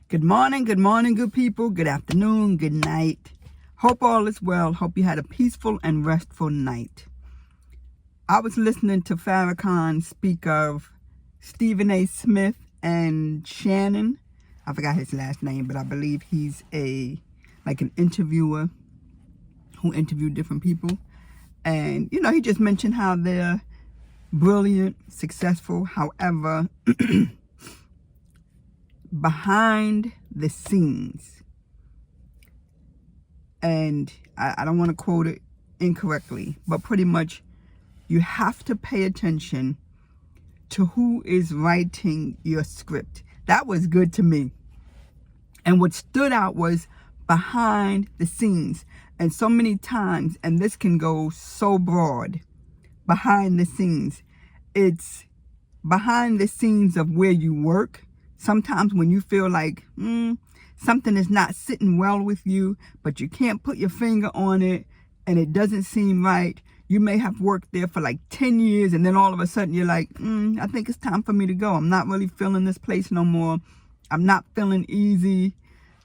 Good morning, good people. Good afternoon, good night. Hope all is well. Hope you had a peaceful and restful night. I was listening to Farrakhan speak of Stephen A. Smith and Shannon. I forgot his last name, but I believe he's an interviewer who interviewed different people. And, he just mentioned how they're brilliant, successful. However, behind the scenes, and I don't want to quote it incorrectly, but pretty much you have to pay attention to who is writing your script. That was good to me. And what stood out was behind the scenes. And so many times, and this can go so broad, behind the scenes, it's behind the scenes of where you work. Sometimes when you feel like something is not sitting well with you, but you can't put your finger on it and it doesn't seem right. You may have worked there for like 10 years and then all of a sudden you're like, I think it's time for me to go. I'm not really feeling this place no more. I'm not feeling easy.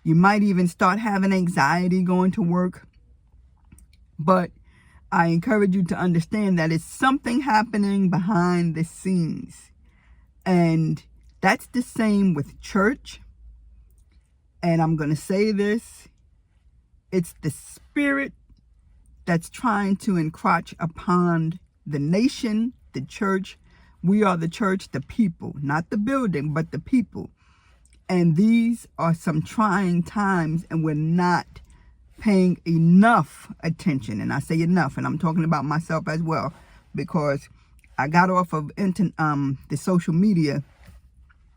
You might even start having anxiety going to work. But I encourage you to understand that it's something happening behind the scenes. And that's the same with church. And I'm going to say this. It's the spirit that's trying to encroach upon the nation, the church. We are the church, the people, not the building, but the people. And these are some trying times, and we're not paying enough attention. And I say enough, and I'm talking about myself as well, because I got off of the social media,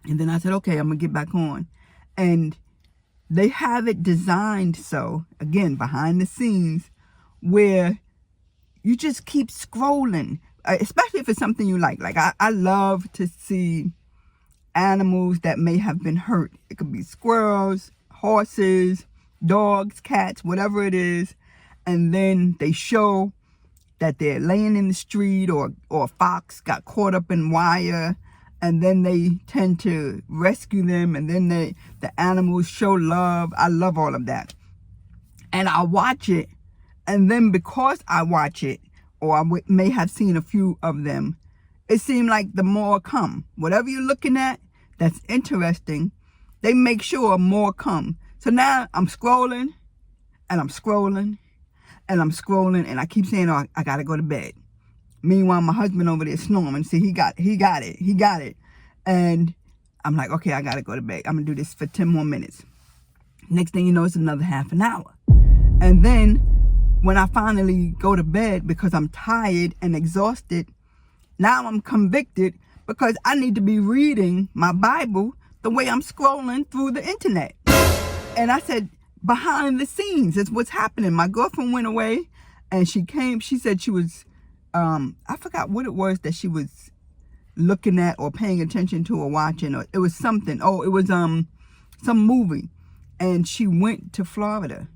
and then I said, okay, I'm going to get back on. And they have it designed so, again, behind the scenes, where you just keep scrolling, especially if it's something you like. Like, I love to see animals that may have been hurt. It could be squirrels, horses, dogs, cats, whatever it is. And then they show that they're laying in the street, or a fox got caught up in wire, and then they tend to rescue them, and then the animals show love. I love all of that. And I watch it, and then because I watch it, or I may have seen a few of them, it seemed like the more come. Whatever you're looking at that's interesting, they make sure more come. So now I'm scrolling, and I'm scrolling, and I'm scrolling, and I keep saying, oh, I gotta go to bed. Meanwhile, my husband over there snoring. See, he got it. And I'm like, okay, I gotta go to bed. I'm gonna do this for 10 more minutes. Next thing you know, it's another half an hour. And then when I finally go to bed because I'm tired and exhausted, now I'm convicted because I need to be reading my Bible the way I'm scrolling through the internet. And I said, behind the scenes is what's happening. My girlfriend went away, and she came. She said she was, I forgot what it was that she was looking at or paying attention to or watching, or it was something. Oh, it was some movie. And she went to Florida,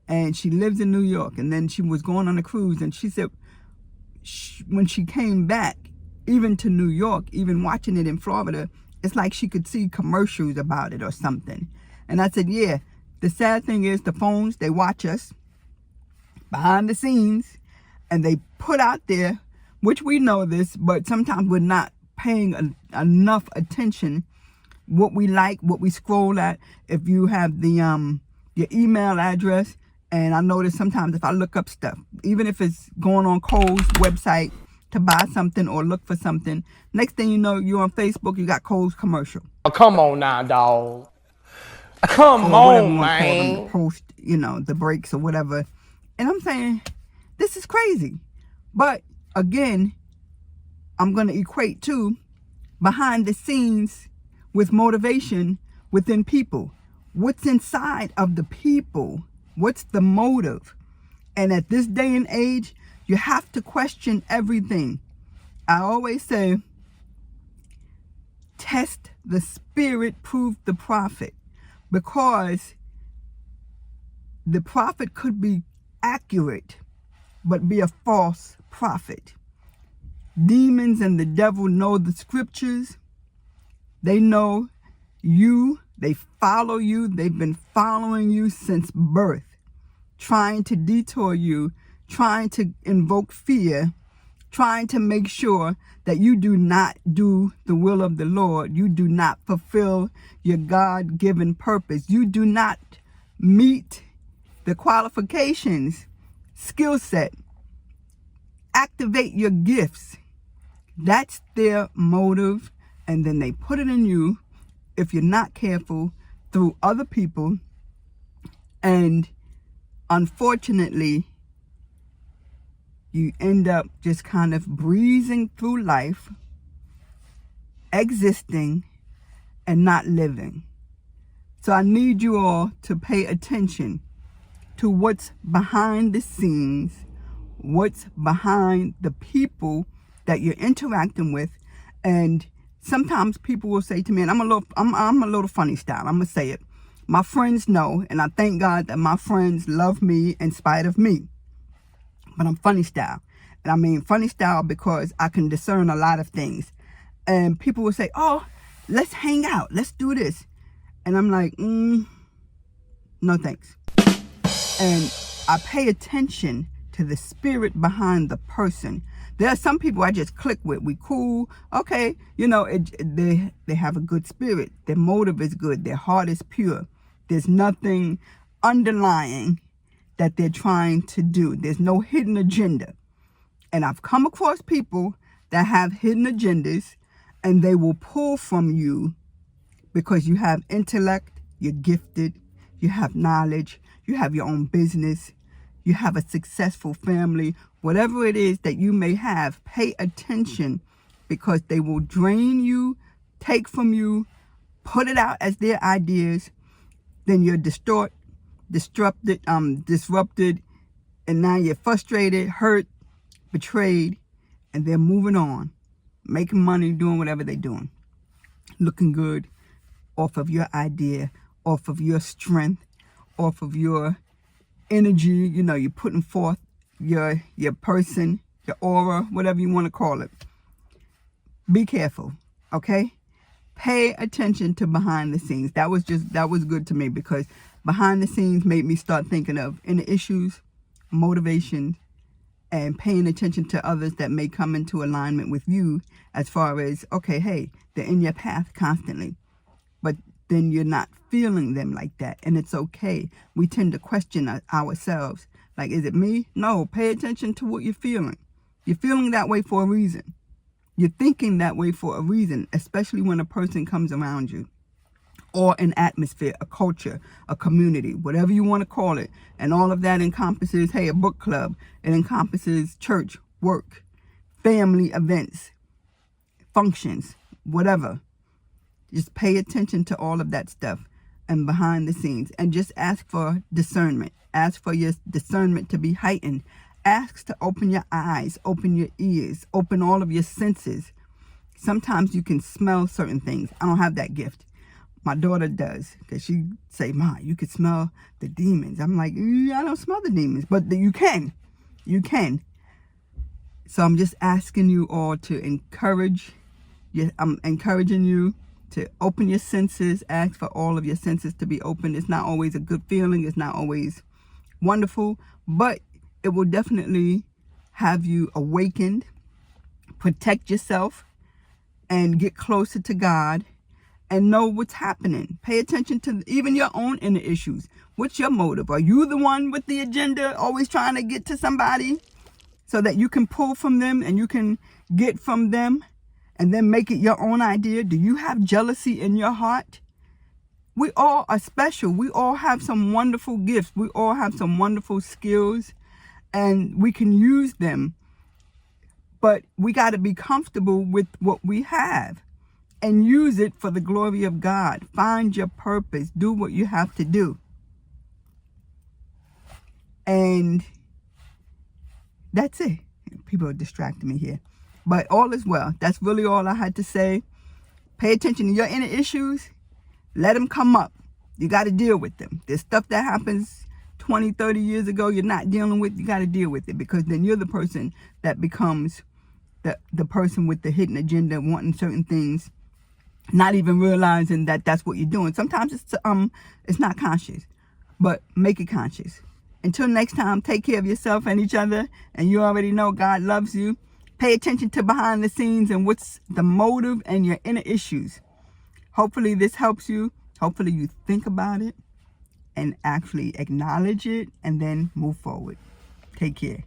and she lives in New York, and then she was going on a cruise, and she said when she came back, even to New York, even watching it in Florida, it's like she could see commercials about it or something. And I said, yeah, the sad thing is the phones, they watch us behind the scenes, and they put out there, which we know this, but sometimes we're not paying enough attention what we like, what we scroll at. If you have the your email address, and I notice sometimes if I look up stuff, even if it's going on Kohl's website to buy something or look for something, next thing you know, you're on Facebook, you got Kohl's commercial. Oh, come on now, dog. Come Or whatever you on, want to call them, the man. post, the breaks or whatever. And I'm saying, this is crazy. But again, I'm going to equate to behind the scenes with motivation within people. What's inside of the people? What's the motive? And at this day and age, you have to question everything. I always say, test the spirit, prove the prophet. Because the prophet could be accurate, but be a false prophet. Demons and the devil know the scriptures. They know you They follow you. They've been following you since birth, trying to detour you, trying to invoke fear, trying to make sure that you do not do the will of the Lord. You do not fulfill your God-given purpose. You do not meet the qualifications, skill set, activate your gifts. That's their motive. And then they put it in you, if you're not careful, through other people. And unfortunately, you end up just kind of breezing through life, existing, and not living. So I need you all to pay attention to what's behind the scenes, what's behind the people that you're interacting with. And sometimes people will say to me, and I'm a little funny style, I'm gonna say it. My friends know, and I thank God that my friends love me in spite of me. But I'm funny style. And I mean funny style because I can discern a lot of things. And people will say, oh, let's hang out, let's do this. And I'm like, no thanks. And I pay attention to the spirit behind the person. There are some people I just click with. We cool. Okay. You know, they have a good spirit. Their motive is good. Their heart is pure. There's nothing underlying that they're trying to do. There's no hidden agenda. And I've come across people that have hidden agendas, and they will pull from you because you have intellect, you're gifted, you have knowledge, you have your own business, you have a successful family. Whatever it is that you may have, pay attention, because they will drain you, take from you, put it out as their ideas. Then you're disrupted, and now you're frustrated, hurt, betrayed, and they're moving on, making money, doing whatever they're doing, looking good off of your idea, off of your strength, off of your energy. You know, you're putting forth your person, your aura, whatever you want to call it. Be careful, okay? Pay attention to behind the scenes. That was good to me, because behind the scenes made me start thinking of inner issues, motivation, and paying attention to others that may come into alignment with you, as far as, okay, hey, they're in your path constantly, but then you're not feeling them like that, and it's okay. We tend to question ourselves. Like, is it me? No, pay attention to what you're feeling. You're feeling that way for a reason. You're thinking that way for a reason, especially when a person comes around you, or an atmosphere, a culture, a community, whatever you want to call it. And all of that encompasses, hey, a book club. It encompasses church, work, family events, functions, whatever. Just pay attention to all of that stuff and behind the scenes, and just ask for discernment. Ask for your discernment to be heightened. Ask to open your eyes, open your ears, open all of your senses. Sometimes you can smell certain things. I don't have that gift. My daughter does, because she say, Ma, you can smell the demons. I'm like, I don't smell the demons, but you can. You can. So I'm just asking you all to encourage. I'm encouraging you to open your senses. Ask for all of your senses to be open. It's not always a good feeling. It's not always wonderful, but it will definitely have you awakened. Protect yourself and get closer to God and know what's happening. Pay attention to even your own inner issues. What's your motive? Are you the one with the agenda, always trying to get to somebody so that you can pull from them and you can get from them and then make it your own idea? Do you have jealousy in your heart? We all are special. We all have some wonderful gifts. We all have some wonderful skills, and we can use them. But we got to be comfortable with what we have and use it for the glory of God. Find your purpose. Do what you have to do. And that's it. People are distracting me here. But all is well. That's really all I had to say. Pay attention to your inner issues. Let them come up. You got to deal with them. There's stuff that happens 20, 30 years ago you're not dealing with. You got to deal with it, because then you're the person that becomes the person with the hidden agenda, wanting certain things not even realizing that that's what you're doing. Sometimes it's not conscious, but make it conscious. Until next time, take care of yourself and each other, and you already know God loves you. Pay attention to behind the scenes and what's the motive and your inner issues. Hopefully this helps you. Hopefully you think about it and actually acknowledge it and then move forward. Take care.